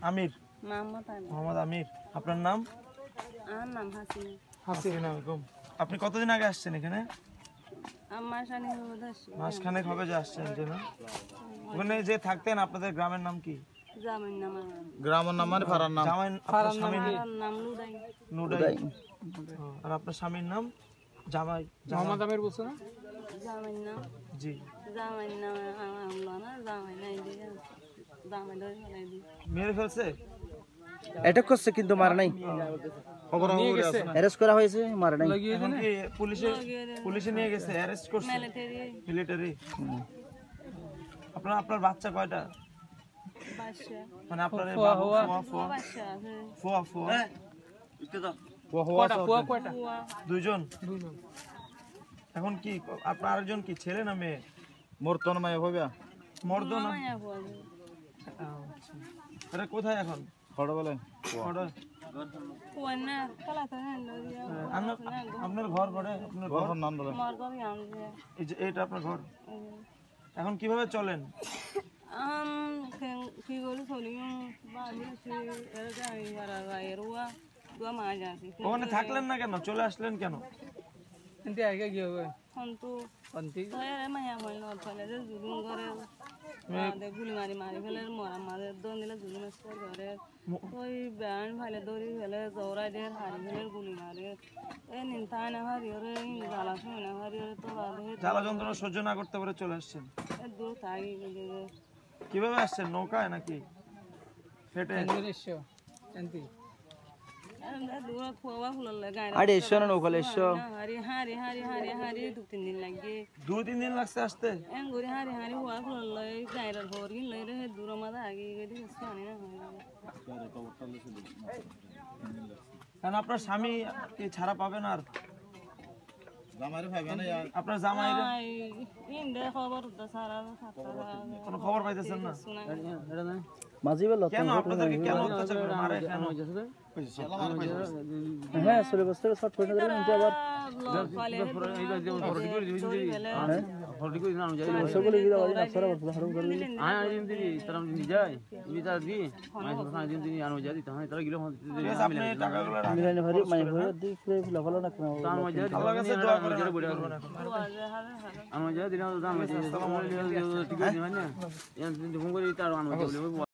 আমির মোহাম্মদ আমির। মোহাম্মদ আমির। আপনার নাম? আমার নাম হাসিনা। হাসিনা বেগম। আপনি কতদিন আগে আসছেন এখানে? মাসখানেক হবে যে আসছেন যে না? ওখানে যে থাকতেন আপনাদের গ্রামের নাম কি? গ্রামের নাম মানে ফারার নাম। আপনার স্বামীর নুডাই। আর আপনার স্বামীর নাম? জামাই মোহাম্মদ আমির বলছো না? জামাইর নাম জি জামাইর নাম আমার না জামাই নাই দিয়ে জামাই ধরে ফেলাই দি। মেরে ফেলছে? অ্যাটাক করছে কিন্তু মারা নাই। খবর আছে না? অ্যারেস্ট করা হয়েছে, মারা নাই। এখন কি পুলিশে নিয়ে গেছে, অ্যারেস্ট করছে মিলিটারি? আপনার বাচ্চা কয়টা? বাচ্চা মানে আপনার দুইজন। এখন কি আপনার আরেকজন কি ছেলে না মেয়ে? মর্তন মায়া হবে মর্দ না? এটা কোথায় এখন? খড় বলে আপনার ঘর পড়ে? আপনার ঘর নাম বলে এই যে এটা আপনার ঘর। এখন কিভাবে চলেন? কি করে চলি ওখানে থাকলেন না কেন, চলে আসলেন কেন? গুলি মারি মারি ফেলে মরা মাঝে দন দিলে জুলি মাছ ঘরে ওই ব্যান ফাইলে দড়ি ফেলে দৌড়াই দিয়ে হারি ফেলে গুলি মারে এই নিন্তা না হারি ওরে জ্বালা শুনে না হারি ওরে তো জ্বালা যন্ত্রণা সহ্য না করতে পারে চলে আসছেন। দূর থাকি কিভাবে আসছেন, নৌকায় নাকি হেঁটে? আরে এসো না নৌকালে এসো। হারি হারি হারি হারি হারি 2-3 দিন লাগে। 2-3 দিন লাগছে আসতে? ঘুরে হারি হারি হওয়া ফুল গাইরার ভোর কিন লই রে দূর মাথা আগে গেদি সানি না কারণ আপনার স্বামী কি ছাড়া পাবেন? আর জামাইরে ভাইবে না আপনার জামাই ইন্দে খবর দা সারা কোনো খবর পাইতেছেন না? মাঝি বলো কেন আপনাদেরকে কেন অত্যাচার করে মারে কেন? হ্যাঁ চলে বসতে শর্ট করে দিলেন কিন্তু আবার সকলে গিয়ে আবার সারা বছর হারুম করে দিলেন। আপনি টাকাগুলো রাখেন। মিলানে ভারি মানে ভরে দি ফ্রে লাফালো না কেন? আল্লাহর কাছে দোয়া করেন আর ভিডিও করবেন এখন।